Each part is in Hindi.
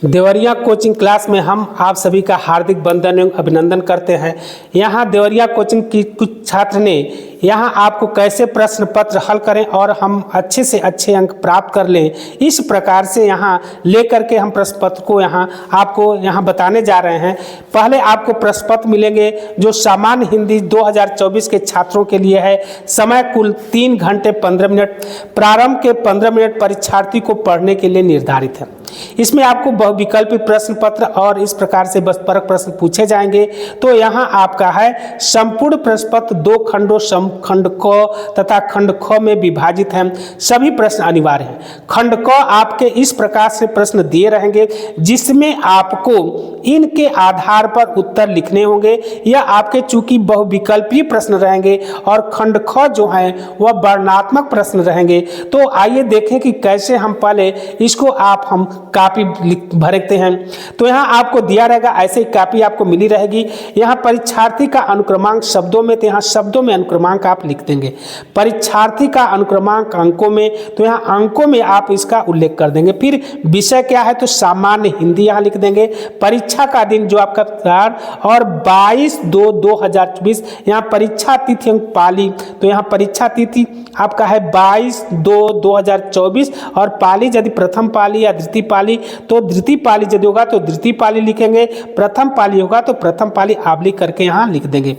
देवरिया कोचिंग क्लास में हम आप सभी का हार्दिक वंदन एवं अभिनंदन करते हैं। यहाँ देवरिया कोचिंग की कुछ छात्र ने यहाँ आपको कैसे प्रश्न पत्र हल करें और हम अच्छे से अच्छे अंक प्राप्त कर लें, इस प्रकार से यहाँ लेकर के हम प्रश्न पत्र को आपको यहाँ बताने जा रहे हैं। पहले आपको प्रश्न पत्र मिलेंगे जो सामान्य हिंदी 2024 के छात्रों के लिए है। समय कुल 3 घंटे 15 मिनट, प्रारंभ के 15 मिनट परीक्षार्थी को पढ़ने के लिए निर्धारित है। इसमें आपको बहुविकल्पी प्रश्न पत्र और इस प्रकार से बसपरक प्रश्न पूछे जाएंगे। तो यहाँ आपका है संपूर्ण प्रश्न पत्र 2 खंडों खंड क तथा खंड ख में विभाजित है। सभी प्रश्न अनिवार्य हैं। खंड क आपके इस प्रकार से प्रश्न दिए रहेंगे जिसमें आपको इनके आधार पर उत्तर लिखने होंगे या आपके चूंकि बहुविकल्पीय प्रश्न रहेंगे और खंड ख जो है वह वर्णनात्मक प्रश्न रहेंगे। तो आइए देखें कि कैसे हम पहले इसको हम कॉपी भरते हैं। तो यहाँ आपको दिया रहेगा, ऐसे ही कॉपी आपको मिली रहेगी। यहाँ परीक्षार्थी का अनुक्रमांक शब्दों में, तो यहाँ शब्दों में अनुक्रमांक आप लिख देंगे। परीक्षार्थी का अनुक्रमांक अंकों में, तो यहाँ अंकों में आप इसका उल्लेख कर देंगे। फिर विषय क्या है, तो सामान्य हिंदी यहाँ लिख देंगे। परीक्षा का दिन जो आपका और 22/2/2024 यहाँ परीक्षा तिथि अंक पाली, तो यहाँ परीक्षा तिथि आपका है 22/2/2024 और पाली यदि प्रथम पाली या द्वितीय पाली, तो द्वितीय पाली यदि होगा तो द्वितीय पाली लिखेंगे, प्रथम पाली होगा तो प्रथम पाली आप लिख करके यहाँ लिख देंगे।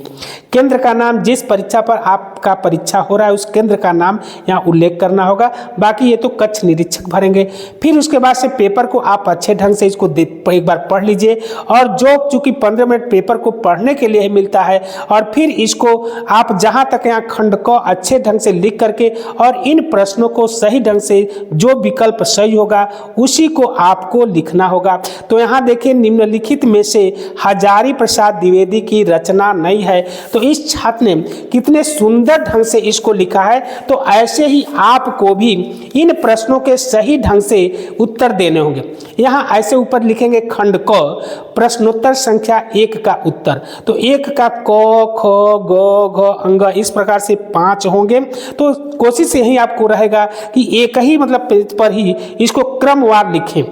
केंद्र का नाम, जिस परीक्षा पर आपका परीक्षा हो रहा है उस केंद्र का नाम यहाँ उल्लेख करना होगा। बाकी ये तो कक्ष निरीक्षक भरेंगे। फिर उसके बाद से पेपर को आप अच्छे ढंग से इसको एक बार पढ़ लीजिए और जो चूंकि 15 मिनट पेपर को पढ़ने के लिए मिलता है और फिर इसको आप जहाँ तक यहाँ खंड को अच्छे ढंग से लिख करके और इन प्रश्नों को सही ढंग से जो विकल्प सही होगा उसी को आपको लिखना होगा। तो यहाँ देखिए निम्नलिखित में से हजारी प्रसाद द्विवेदी की रचना नहीं है। तो इस छात्र ने कितने सुंदर ढंग से इसको लिखा है। तो ऐसे ही आपको भी इन प्रश्नों के सही ढंग से उत्तर देने होंगे। यहाँ ऐसे ऊपर लिखेंगे खंड क प्रश्नोत्तर संख्या 1 का उत्तर, तो 1 का क ख ग घ अंग इस प्रकार से 5 होंगे। तो कोशिश यही आपको रहेगा कि एक ही मतलब पेज पर ही इसको क्रमवार लिखें।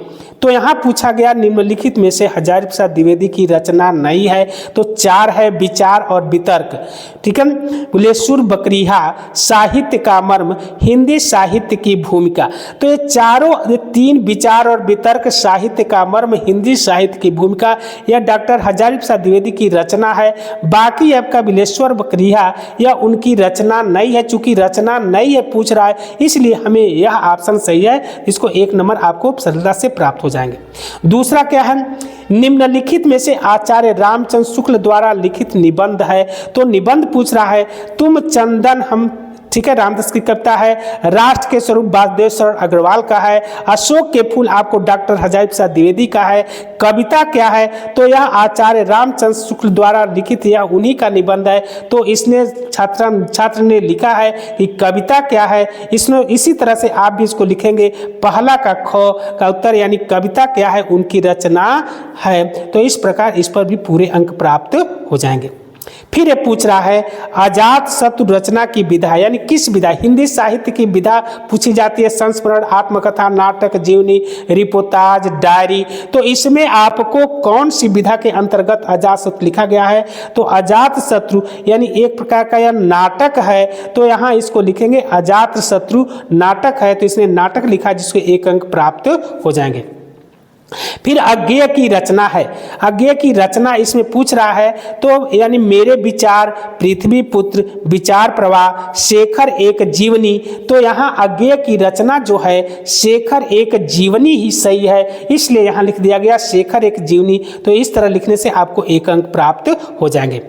तो यहाँ पूछा गया निम्नलिखित में से हजारी प्रसाद द्विवेदी की रचना नहीं है, तो 4 है विचार और वितर्क। ठीक है, बुलेश्वर बकरिया साहित्य का मर्म, हिंदी साहित्य की भूमिका। तो ये चारों 3 विचार और वितर्क साहित्य का मर्म, हिंदी साहित्य की भूमिका, यह डॉक्टर हजारी प्रसाद द्विवेदी की रचना है। बाकी आपका बुलेश्वर बकरिया यह उनकी रचना नहीं है। चूंकि रचना नहीं है पूछ रहा है इसलिए हमें यह ऑप्शन सही है, इसको 1 नंबर आपको सरलता से प्राप्त हो जाएंगे। दूसरा क्या है, निम्नलिखित में से आचार्य रामचंद्र शुक्ल द्वारा लिखित निबंध है। तो निबंध पूछ रहा है तुम चंदन हम, ठीक है, रामदास की कविता है। राष्ट्र के स्वरूप वासुदेव शरण अग्रवाल का है। अशोक के फूल आपको डॉक्टर हजारी प्रसाद द्विवेदी का है। कविता क्या है, तो यह आचार्य रामचंद्र शुक्ल द्वारा लिखित यह उन्हीं का निबंध है। तो इसने छात्र ने लिखा है कि कविता क्या है। इसमें इसी तरह से आप भी इसको लिखेंगे, पहला का ख का उत्तर यानी कविता क्या है उनकी रचना है। तो इस प्रकार इस पर भी पूरे अंक प्राप्त हो जाएंगे। फिर ये पूछ रहा है अजात शत्रु रचना की विधा, यानी किस विधा, हिंदी साहित्य की विधा पूछी जाती है। संस्मरण, आत्मकथा, नाटक, जीवनी, रिपोर्टाज, डायरी। तो इसमें आपको कौन सी विधा के अंतर्गत अजात शत्रु लिखा गया है, तो अजात शत्रु यानी एक प्रकार का यह नाटक है। तो यहाँ इसको लिखेंगे अजात शत्रु नाटक है। तो इसने नाटक लिखा जिसको 1 अंक प्राप्त हो जाएंगे। फिर अज्ञेय की रचना है। अज्ञेय की रचना इसमें पूछ रहा है तो यानी मेरे विचार, पृथ्वी पुत्र, विचार प्रवाह, शेखर एक जीवनी। तो यहाँ अज्ञेय की रचना जो है शेखर एक जीवनी ही सही है, इसलिए यहाँ लिख दिया गया शेखर एक जीवनी। तो इस तरह लिखने से आपको 1 अंक प्राप्त हो जाएंगे।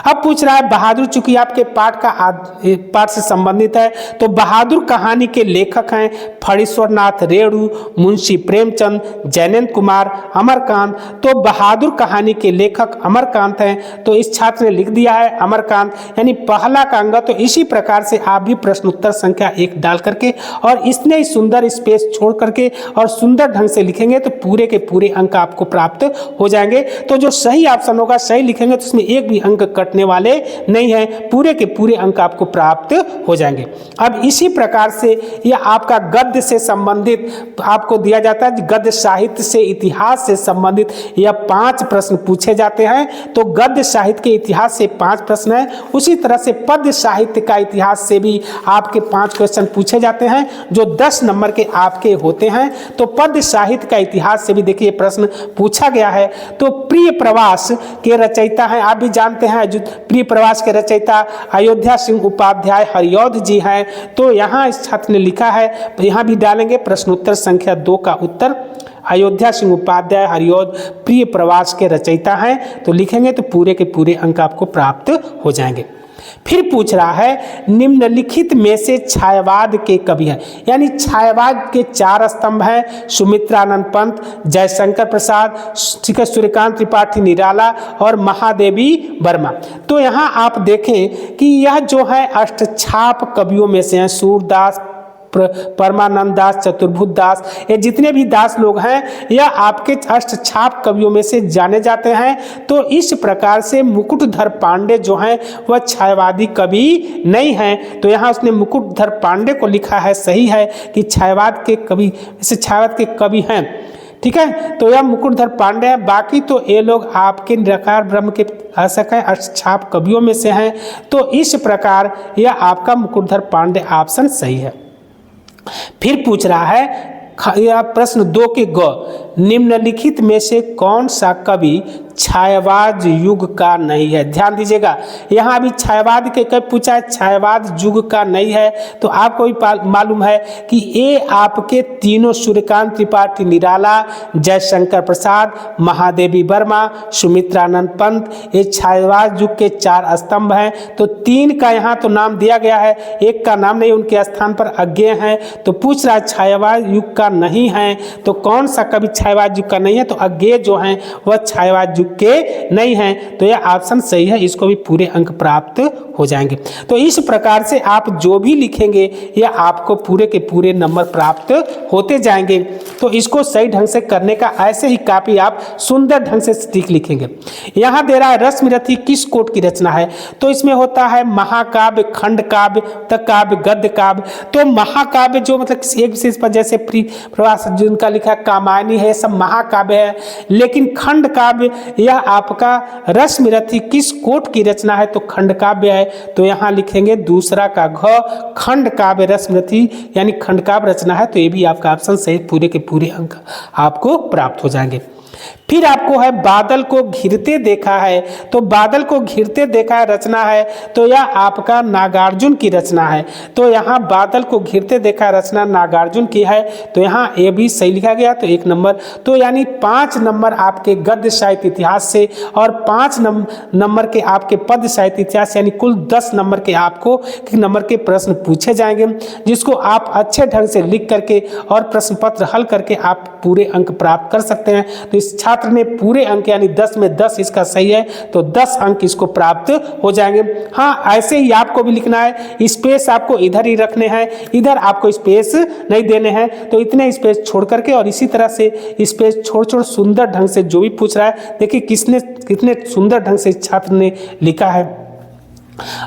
अब पूछ रहा है बहादुर, चूंकि आपके पाठ से संबंधित है, तो बहादुर कहानी के लेखक हैं फणीश्वरनाथ रेणु, मुंशी प्रेमचंद, जैनेन्द्र कुमार, अमरकांत। तो बहादुर कहानी के लेखक अमरकांत हैं। तो इस छात्र ने लिख दिया है अमरकांत यानी पहला का अंग। तो इसी प्रकार से आप भी प्रश्नोत्तर संख्या 1 डाल करके और इसने सुंदर स्पेस छोड़ करके और सुंदर ढंग से लिखेंगे तो पूरे के पूरे अंक आपको प्राप्त हो जाएंगे। तो जो सही ऑप्शन होगा सही लिखेंगे तो उसमें 1 भी अंक कटने वाले नहीं हैं, पूरे के पूरे अंक आपको प्राप्त हो जाएंगे। अब इसी प्रकार से यह आपका गद्य से संबंधित आपको दिया जाता है, गद्य साहित्य से इतिहास से संबंधित यह 5 प्रश्न पूछे जाते हैं। तो गद्य साहित्य के इतिहास से 5 प्रश्न है, उसी तरह से पद्य साहित्य का इतिहास से भी आपके 5 क्वेश्चन पूछे जाते हैं जो 10 नंबर के आपके होते हैं। तो पद्य साहित्य का इतिहास से भी देखिए प्रश्न पूछा गया है। तो प्रिय प्रवास के रचयिता हैं, आप भी जानते हैं जो प्रिय प्रवास के रचयिता अयोध्या सिंह उपाध्याय हरिऔध जी हैं। तो यहाँ इस छात्र ने लिखा है, तो यहाँ भी डालेंगे प्रश्नोत्तर संख्या 2 का उत्तर। अयोध्या सिंह उपाध्याय हरिऔध प्रिय प्रवास के रचयिता हैं, तो लिखेंगे तो पूरे के पूरे अंक आपको प्राप्त हो जाएंगे। फिर पूछ रहा है निम्नलिखित में से छायावाद के कवि हैं, यानी छायावाद के 4 स्तंभ हैं, सुमित्रानंद पंत, जयशंकर प्रसाद, ठीक है, सूर्यकांत त्रिपाठी निराला और महादेवी वर्मा। तो यहाँ आप देखें कि यह जो है अष्टछाप कवियों में से हैं, सूरदास, परमानंद दास, चतुर्भुज दास, ये जितने भी दास लोग हैं यह आपके अष्टछाप कवियों में से जाने जाते हैं। तो इस प्रकार से मुकुटधर पांडे जो हैं वह छायावादी कवि नहीं हैं। तो यहाँ उसने मुकुटधर पांडे को लिखा है, सही है कि छायावाद के कवि इसे छायावाद के कवि हैं, ठीक है। तो यह मुकुटधर पांडे हैं, बाकी तो ये लोग आपके निराकार ब्रह्म के शासक हैं, अष्टछाप कवियों में से हैं। तो इस प्रकार यह आपका मुकुटधर पांडे ऑप्शन सही है। फिर पूछ रहा है यह प्रश्न 2 के ग, निम्नलिखित में से कौन सा कवि छायावाद युग का नहीं है। ध्यान दीजिएगा, यहाँ भी छायावाद के कब पूछा है, छायावाद युग का नहीं है। तो आपको भी मालूम है कि ये आपके तीनों सूर्यकांत त्रिपाठी निराला, जयशंकर प्रसाद, महादेवी वर्मा, सुमित्रानंद पंत, ये छायावाद युग के 4 स्तंभ हैं। तो 3 का यहाँ तो नाम दिया गया है, 1 का नाम नहीं, उनके स्थान पर अज्ञेय हैं। तो पूछ रहा है छायावाद युग का नहीं है, तो कौन सा कवि छायावाद युग का नहीं है, तो अज्ञेय जो हैं वह छायावाद के नहीं हैं। तो यह ऑप्शन सही है, इसको भी पूरे अंक प्राप्त हो जाएंगे। तो इस प्रकार से आप जो भी लिखेंगे यह आपको पूरे के पूरे नंबर प्राप्त होते जाएंगे। तो इसको सही ढंग से करने का ऐसे ही काफी आप सुंदर ढंग से सटीक लिखेंगे। यहाँ दे रहा है रश्मिरथी किस कोट की रचना है, तो इसमें होता है महाकाव्य, खंड काव्य, तक काव्य, गद्य काव्य। तो महाकाव्य जो मतलब एक विशेष पर जैसे प्रवास जिनका लिखा कामायनी है, सब महाकाव्य है। लेकिन खंड काव्य यह आपका रश्मिरथी किस कोट की रचना है, तो खंड काव्य है। तो यहाँ लिखेंगे दूसरा का घ, खंड काव्य रश्मिरथी यानी खंड काव्य रचना है। तो ये भी आपका ऑप्शन सही, पूरे के पूरे अंक आपको प्राप्त हो जाएंगे। फिर आपको है बादल को घिरते देखा है, तो बादल को घिरते देखा है रचना है, तो यह आपका नागार्जुन की रचना है। तो यहाँ बादल को घिरते देखा रचना नागार्जुन की है। तो यहाँ ये भी सही लिखा गया, तो 1 नंबर। तो यानी 5 नंबर आपके गद्य साहित्य इतिहास से और 5 नंबर के आपके पद्य साहित्य इतिहास, यानी कुल 10 नंबर के आपको नंबर के प्रश्न पूछे जाएंगे, जिसको आप अच्छे ढंग से लिख करके और प्रश्न पत्र हल करके आप पूरे अंक प्राप्त कर सकते हैं। तो इस छात्र ने पूरे अंक यानी 10 में 10 इसका सही है, तो 10 अंक इसको प्राप्त हो जाएंगे। हाँ, ऐसे ही आपको भी लिखना है, स्पेस आपको इधर ही रखने हैं, इधर आपको स्पेस नहीं देने हैं। तो इतने स्पेस छोड़ करके और इसी तरह से स्पेस छोड़ सुंदर ढंग से जो भी पूछ रहा है, देखिए कितने सुंदर ढंग से छात्र ने लिखा है।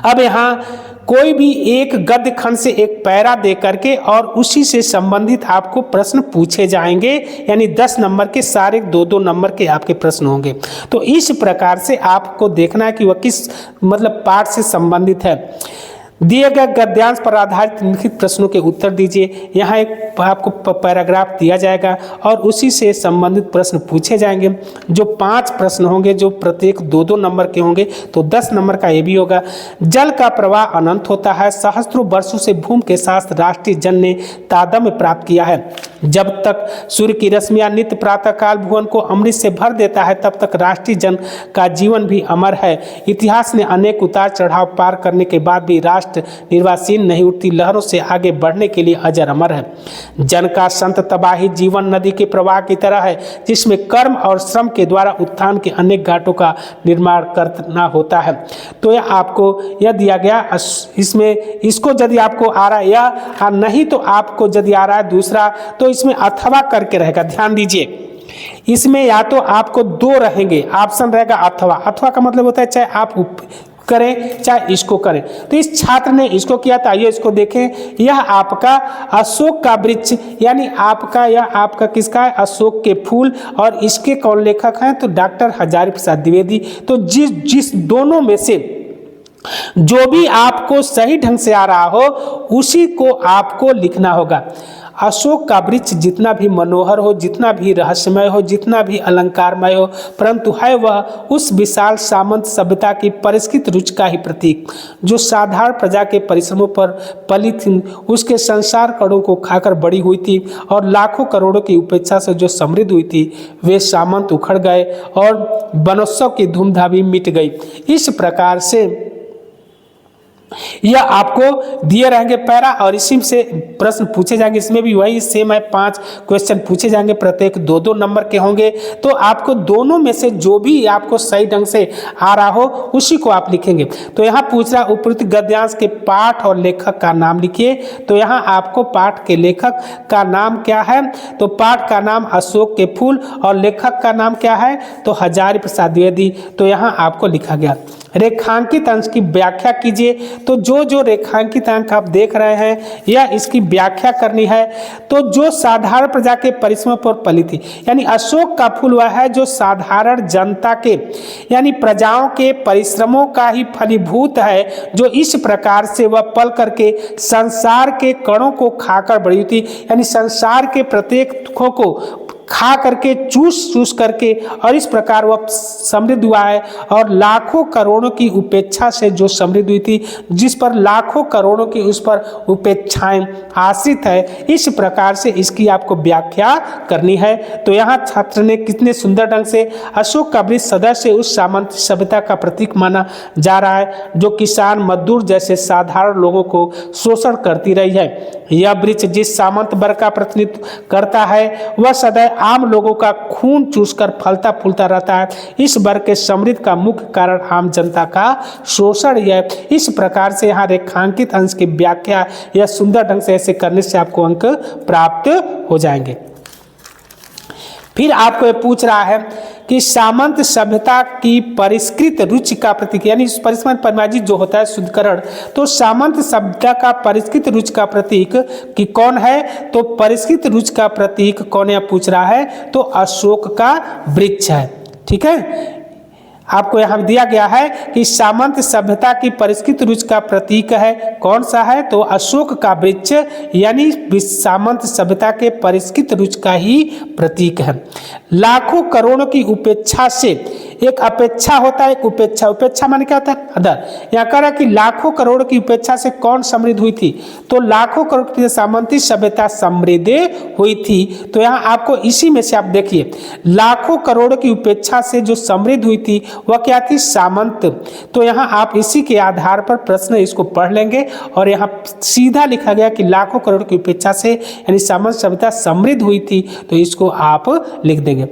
अब यहाँ कोई भी एक गद्य खंड से एक पैरा दे करके और उसी से संबंधित आपको प्रश्न पूछे जाएंगे, यानी 10 नंबर के सारे 2-2 नंबर के आपके प्रश्न होंगे। तो इस प्रकार से आपको देखना है कि वह किस मतलब पाठ से संबंधित है। दिए गए गद्यांश पर आधारित लिखित प्रश्नों के उत्तर दीजिए। यहाँ एक आपको पैराग्राफ दिया जाएगा और उसी से संबंधित प्रश्न पूछे जाएंगे, जो 5 प्रश्न होंगे, जो प्रत्येक 2-2 नंबर के होंगे। तो 10 नंबर का ये भी होगा। जल का प्रवाह अनंत होता है, सहस्त्रों वर्षों से भूमि के साथ राष्ट्रीय जन ने तादम्य प्राप्त किया है। जब तक सूर्य की रश्मियां नित्य प्रातःकाल भुवन को अमृत से भर देता है, तब तक राष्ट्रीय जन का जीवन भी अमर है। इतिहास ने अनेक उतार चढ़ाव पार करने के बाद भी राष्ट्र निर्वासीन नहीं उठती लहरों से आगे बढ़ने के लिए अजर अमर है। जन का संत तबाही जीवन नदी के प्रवाह की तरह है, जिसमें कर्म और श्रम के द्वारा उत्थान के अनेक घाटों का निर्माण करना होता है। तो यह आपको यह दिया गया, इसमें इसको यदि आपको आ रहा है या नहीं, तो आपको यदि आ रहा है दूसरा, तो इसमें अथवा करके रहेगा। ध्यान दीजिए, इसमें या तो आपको दो रहेंगे, ऑप्शन रहेगा अथवा, अथवा का मतलब होता है चाहे आप करें चाहे इसको करें। तो इस छात्र ने इसको किया था, आइए इसको देखें। यह आपका अशोक का वृक्ष, यानी आपका यह आपका किसका है, अशोक के फूल, और इसके कौन लेखक हैं, तो डॉक्टर हजारी प्रसाद द्विवेदी। तो जिस दोनों में से जो भी आपको सही ढंग से आ रहा हो उसी को आपको लिखना होगा। अशोक का वृक्ष जितना भी मनोहर हो, जितना भी रहस्यमय हो, जितना भी अलंकारमय हो, परंतु है वह उस विशाल सामंत सभ्यता की परिष्कृत रुचि का ही प्रतीक, जो साधारण प्रजा के परिश्रमों पर पली थी। उसके संसार करोड़ों को खाकर बड़ी हुई थी और लाखों करोड़ों की उपेक्षा से जो समृद्ध हुई थी, वे सामंत उखड़ गए और वनोत्सव की धूमधाम भी मिट गई। इस प्रकार से यह आपको दिए रहेंगे पैरा, और इसी से प्रश्न पूछे जाएंगे। इसमें भी वही सेम है, 5 क्वेश्चन पूछे जाएंगे, प्रत्येक 2-2 नंबर के होंगे। तो आपको दोनों में से जो भी आपको सही ढंग से आ रहा हो उसी को आप लिखेंगे। तो यहाँ पूछ रहा उपयुक्त गद्यांश के पाठ और लेखक का नाम लिखिए। तो यहाँ आपको पाठ के लेखक का नाम क्या है, तो पाठ का नाम अशोक के फूल और लेखक का नाम क्या है, तो हजारी प्रसाद द्विवेदी। तो यहाँ आपको लिखा गया। रेखांकित अंश की व्याख्या कीजिए। तो जो रेखांकित अंक आप देख रहे हैं यह इसकी व्याख्या करनी है। तो जो साधारण प्रजा के परिश्रम पर पली थी, यानी अशोक का फूल वह है जो साधारण जनता के यानी प्रजाओं के परिश्रमों का ही फलीभूत है, जो इस प्रकार से वह पल करके संसार के कणों को खाकर बड़ी थी, यानी संसार के प्रत्येक दुखों को खा करके चूस करके, और इस प्रकार वह समृद्ध हुआ है। और लाखों करोड़ों की उपेक्षा से जो समृद्ध हुई थी, जिस पर लाखों करोड़ों की उस पर उपेक्षाएं आश्रित है, इस प्रकार से इसकी आपको व्याख्या करनी है। तो यहाँ छात्र ने कितने सुंदर ढंग से अशोक का वृक्ष सदस्य उस सामंत सभ्यता का प्रतीक माना जा रहा है, जो किसान मजदूर जैसे साधारण लोगों को शोषण करती रही है। यह वृक्ष जिस सामंत वर्ग का प्रतिनिधित्व करता है वह सदैव आम लोगों का खून चूसकर फलता फूलता रहता है। इस वर्ग के समृद्धि का मुख्य कारण आम जनता का शोषण ही है। इस प्रकार से यहाँ रेखांकित अंश की व्याख्या यह सुंदर ढंग से ऐसे करने से आपको अंक प्राप्त हो जाएंगे। फिर आपको ये पूछ रहा है कि सामंत सभ्यता की परिष्कृत रुचि का प्रतीक, यानी परिष्कृत परिमार्जित जो होता है शुद्धकरण, तो सामंत सभ्यता का परिष्कृत रुचि का प्रतीक कि कौन है, तो परिष्कृत रुचि का प्रतीक कौन है पूछ रहा है, तो अशोक का वृक्ष है। ठीक है, आपको यहाँ दिया गया है कि सामंत सभ्यता की परिष्कृत रुचि का प्रतीक है, कौन सा है, तो अशोक का वृक्ष, यानी सामंत सभ्यता के परिष्कृत रुचि का ही प्रतीक है। लाखों करोड़ों की उपेक्षा से, एक अपेक्षा होता है, एक उपेक्षा, उपेक्षा माने क्या होता है, अदर। यहाँ कह रहा कि लाखों करोड़ की उपेक्षा से कौन समृद्ध हुई थी, तो लाखों करोड़ की सामंती सभ्यता समृद्ध हुई थी। तो यहाँ आपको इसी में से आप देखिए, लाखों करोड़ की उपेक्षा से जो समृद्ध हुई थी वह क्या थी, सामंत। तो यहाँ आप इसी के आधार पर प्रश्न इसको पढ़ लेंगे, और यहाँ सीधा लिखा गया कि लाखों करोड़ की उपेक्षा से यानी सामंत सभ्यता समृद्ध हुई थी, तो इसको आप लिख देंगे।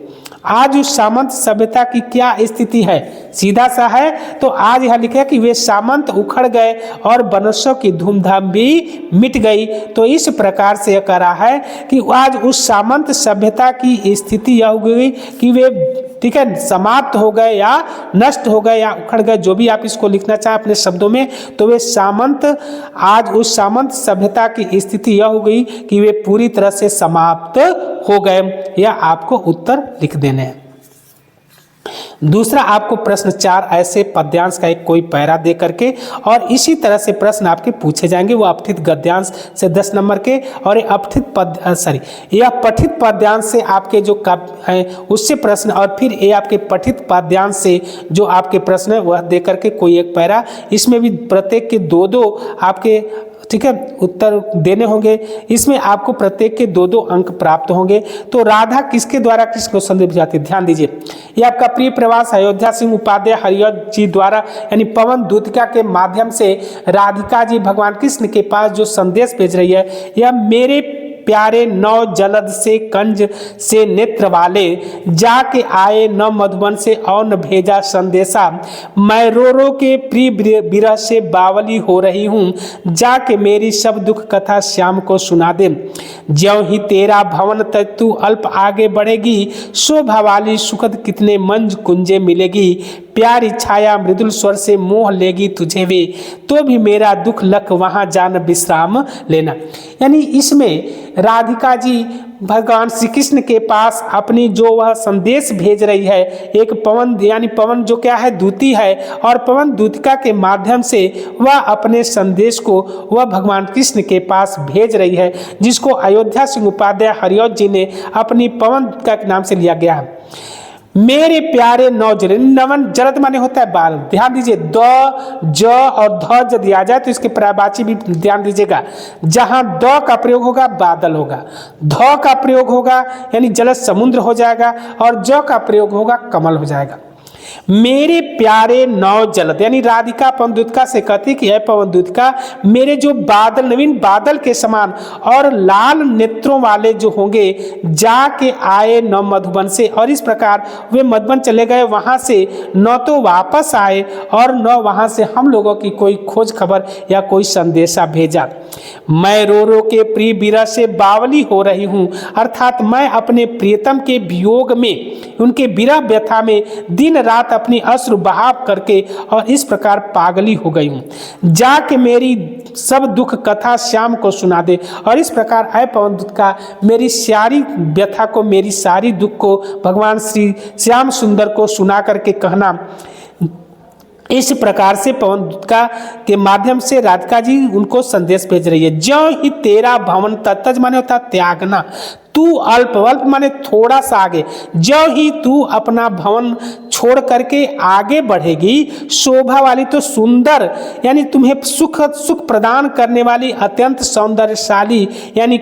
आज उस सामंत सभ्यता की क्या स्थिति है, सीधा सा है, तो आज यह लिखा कि वे सामंत उखड़ गए और वनोत्सव की धूमधाम भी मिट गई। तो इस प्रकार से यह कह रहा है कि आज उस सामंत सभ्यता की स्थिति यह हो गई कि वे, ठीक है, समाप्त हो गए या नष्ट हो गए या उखड़ गए, जो भी आप इसको लिखना चाहें अपने शब्दों में। तो वे सामंत, आज उस सामंत सभ्यता की स्थिति यह हो गई कि वे पूरी तरह से समाप्त हो गए। या आपको उत्तर लिख देने हैं। दूसरा आपको प्रश्न 4 ऐसे पद्यांश का एक कोई पैरा दे करके, और इसी तरह से प्रश्न आपके पूछे जाएंगे। वो अपठित गद्यांश से 10 नंबर के, और यह पठित पद्यांश से आपके जो काव्य हैं उससे प्रश्न, और फिर ये आपके पठित पद्यांश से जो आपके प्रश्न है वह दे करके कोई एक पैरा। इसमें भी प्रत्येक के 2-2 आपके, ठीक है, उत्तर देने होंगे। इसमें आपको प्रत्येक के 2-2 अंक प्राप्त होंगे। तो राधा किसके द्वारा किसको संदेश जाती है, ध्यान दीजिए। ये आपका प्रिय प्रवास अयोध्या सिंह उपाध्याय हरियत जी द्वारा, यानी पवन दूतिका के माध्यम से राधिका जी भगवान कृष्ण के पास जो संदेश भेज रही है, यह मेरे प्यारे नौ जलद से कंज से नेत्र वाले, जाके आए न मधुबन से और न भेजा संदेशा। मैं रो रो के प्रिय विरह से बावली हो रही हूँ, जाके मेरी सब दुख कथा श्याम को सुना दे। ज्यों ही तेरा भवन तू अल्प आगे बढ़ेगी, शोभा वाली सुखद कितने मंज कुंजे मिलेगी। प्यारी छाया मृदुल स्वर से मोह लेगी तुझे वे, तो भी मेरा दुख लख वहाँ जान विश्राम लेना। यानी इसमें राधिका जी भगवान श्री कृष्ण के पास अपनी जो वह संदेश भेज रही है, एक पवन यानी पवन जो क्या है दूती है, और पवन दूतिका के माध्यम से वह अपने संदेश को वह भगवान कृष्ण के पास भेज रही है, जिसको अयोध्या सिंह उपाध्याय हरिऔध जी ने अपनी पवन दूतिका के नाम से लिया गया है। मेरे प्यारे नौ जलद, नवन जलद माने होता है बाल, ध्यान दीजिए द ज और ध जब दिया जाए तो इसके पर्यायवाची भी ध्यान दीजिएगा। जहां द का प्रयोग होगा बादल होगा, ध का प्रयोग होगा यानी जलद समुद्र हो जाएगा, और ज का प्रयोग होगा कमल हो जाएगा। मेरे प्यारे नौ जलद, यानी राधिका पवन दूतिका से कहती कि है पवन दूतिका, मेरे जो बादल नवीन बादल के समान और लाल नेत्रों वाले जो होंगे, जाके आए न मधुबन से, और इस प्रकार वे मधुबन चले गए, वहां से न तो वापस आए और न वहां से हम लोगों की कोई खोज खबर या कोई संदेशा भेजा। मैं रो रो के प्रिय विरह से बावली हो रही हूँ, अर्थात मैं अपने प्रियतम के वियोग में, उनके विरह व्यथा में दिन रात अपनी अश्रु बहाव करके और इस प्रकार पागली हो गई हूँ। जाके मेरी सब दुख कथा श्याम को सुना दे, और इस प्रकार ऐ पवन दूतिका मेरी सारी व्यथा को, मेरी सारी दुख को भगवान श्री श्याम सुंदर को सुना करके कहना। इस प्रकार से पवन दूतिका के माध्यम से राधिका जी उनको संदेश भेज रही है। ज्यों ही तेरा भवन तज माने होता त्यागना, तू अल्प, अल्प माने थोड़ा सा आगे, ज्यों ही तू अपना भवन छोड़ करके आगे बढ़ेगी, शोभा वाली तो सुंदर यानी तुम्हें सुख प्रदान करने वाली अत्यंत सौंदर्यशाली यानी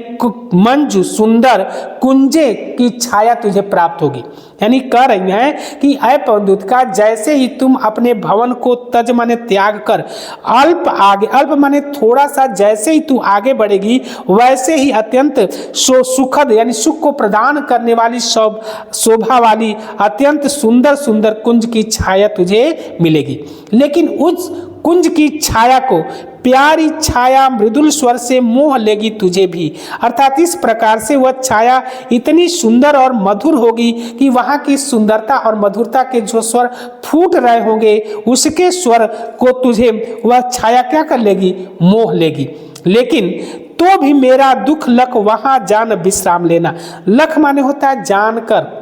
मंजू सुंदर कुंजे की छाया तुझे प्राप्त होगी। यानी कह रही हैं कि ऐ पवन दूतिका जैसे ही तुम अपने भवन को तज माने त्याग कर अल्प आगे, अल्प माने थोड़ा सा, जैसे ही तू आगे बढ़ेगी वैसे ही अत्यंत सुखद यानी सुख को प्रदान करने वाली शोभा वाली अत्यंत सुंदर सुंदर कुंज की छाया तुझे मिलेगी। लेकिन उस कुंज की छाया को प्यारी छाया मृदुल स्वर से मोह लेगी तुझे भी, अर्थात इस प्रकार से वह छाया इतनी सुंदर और मधुर होगी कि वहाँ की सुंदरता और मधुरता के जो स्वर फूट रहे होंगे उसके स्वर को तुझे वह छाया क्या कर लेगी, मोह लेगी। लेकिन तो भी मेरा दुख लख वहाँ जान विश्राम लेना, लख माने होता है जानकर,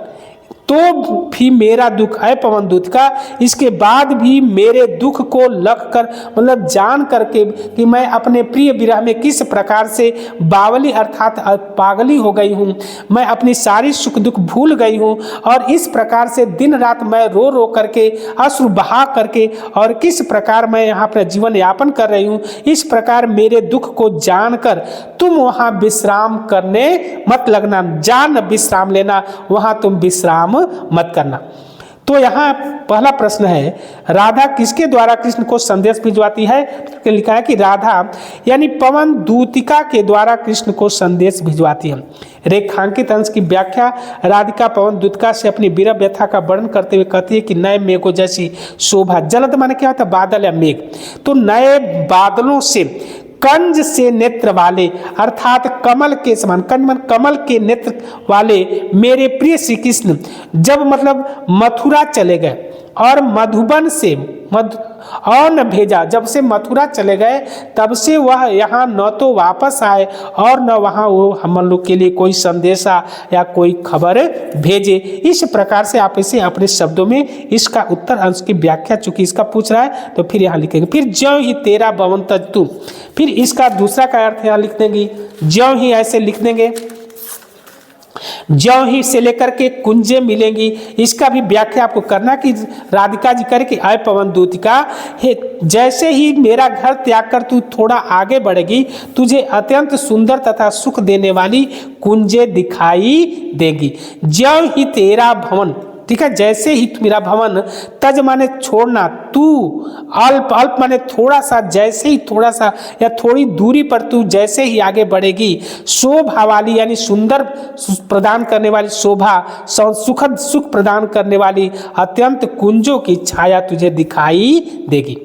तो भी मेरा दुख है पवन दूतिका, इसके बाद भी मेरे दुख को लख कर मतलब जान करके कि मैं अपने प्रिय विरह में किस प्रकार से बावली अर्थात पागली हो गई हूँ, मैं अपनी सारी सुख दुख भूल गई हूँ, और इस प्रकार से दिन रात मैं रो रो करके अश्रु बहा करके और किस प्रकार मैं यहाँ पर जीवन यापन कर रही हूँ, इस प्रकार मेरे दुख को जानकर तुम वहाँ विश्राम करने मत लगना, जान विश्राम लेना, वहाँ तुम विश्राम मत करना। तो यहाँ पहला प्रश्न है, राधा किसके द्वारा कृष्ण को संदेश भिजवाती है? तो लिखा है कि राधा यानी पवन दूतिका के द्वारा कृष्ण को संदेश भिजवाती है। रेखांकित अंश की व्याख्या राधिका पवन दूतिका से अपनी विरह व्यथा का वर्णन करते हुए कहती है कि नए मेघों जैसी शोभा, जलद माने क्या होता है, बादल या मेघ, तो नए बादलों से कंज से नेत्र वाले अर्थात कमल के समान, कंज मन कमल के नेत्र वाले मेरे प्रिय श्री कृष्ण जब मतलब मथुरा चले गए और मधुबन से और न भेजा, जब से मथुरा चले गए तब से वह यहाँ न तो वापस आए और न वहाँ वो हम लोग के लिए कोई संदेशा या कोई खबर भेजे। इस प्रकार से आप इसे अपने शब्दों में इसका उत्तर अंश की व्याख्या, चूंकि इसका पूछ रहा है तो फिर यहाँ लिखेंगे। फिर ज्यों ही तेरा भवन तज तू, फिर इसका दूसरा का अर्थ यहाँ लिख देंगे, ज्यों ही ऐसे लिख देंगे, ज्यों ही से लेकर के कुंजे मिलेंगी, इसका भी व्याख्या आपको करना कि राधिका जी करे कि आय पवन दूतिका, जैसे ही मेरा घर त्याग कर तू थोड़ा आगे बढ़ेगी तुझे अत्यंत सुंदर तथा सुख देने वाली कुंजे दिखाई देगी। ज्यों ही तेरा भवन, ठीक है, जैसे ही मेरा भवन, तज माने छोड़ना, तू, अल्प, अल्प माने थोड़ा सा, जैसे ही थोड़ा सा या थोड़ी दूरी पर तू जैसे ही आगे बढ़ेगी, शोभा वाली यानी सुंदर प्रदान करने वाली शोभा, सुखद सुख प्रदान करने वाली अत्यंत कुंजों की छाया तुझे दिखाई देगी।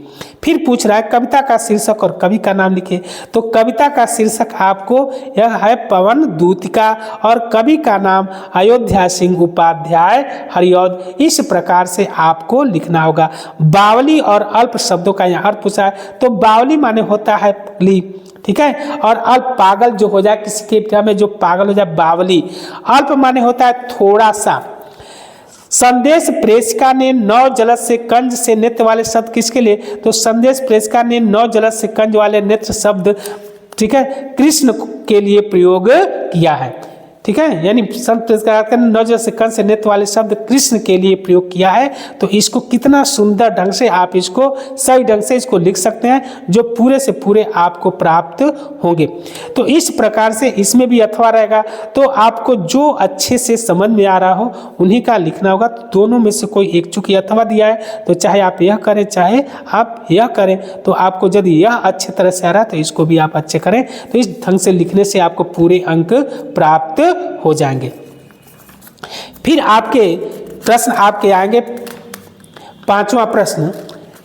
फिर पूछ रहा है कविता का शीर्षक और कवि का नाम लिखे। तो कविता का शीर्षक आपको यह है पवन दूतिका और कवि का नाम अयोध्या सिंह उपाध्याय हरिऔध। इस प्रकार से आपको लिखना होगा। बावली और अल्प शब्दों का यहाँ अर्थ पूछा है, तो बावली माने होता है पगली, ठीक है, और अल्प पागल जो हो जाए, किसी के क्या में जो पागल हो जाए, बावली। अल्प माने होता है थोड़ा सा। संदेश प्रेषिका ने 9 जलद से कंज से नेत्र वाले शब्द किसके लिए, तो संदेश प्रेषिका ने 9 जलद से कंज वाले नेत्र शब्द, ठीक है, कृष्ण के लिए प्रयोग किया है, ठीक है, यानी संत प्रेषिका ने 9 जलद से कंज से नेत्र वाले शब्द कृष्ण के लिए प्रयोग किया है। तो इसको कितना सुंदर ढंग से आप इसको सही ढंग से इसको लिख सकते हैं, जो पूरे से पूरे आपको प्राप्त होंगे। तो इस प्रकार से इसमें भी अथवा रहेगा, तो आपको जो अच्छे से समझ में आ रहा हो उन्हीं का लिखना होगा। तो दोनों में से कोई एक, चूंकि अथवा दिया है तो चाहे आप यह करें चाहे आप यह करें, तो आपको यदि यह अच्छे तरह से आ रहा है तो इसको भी आप अच्छे करें। तो इस ढंग से लिखने से आपको पूरे अंक प्राप्त हो जाएंगे। फिर आपके प्रश्न आपके आएंगे। 5वां प्रश्न,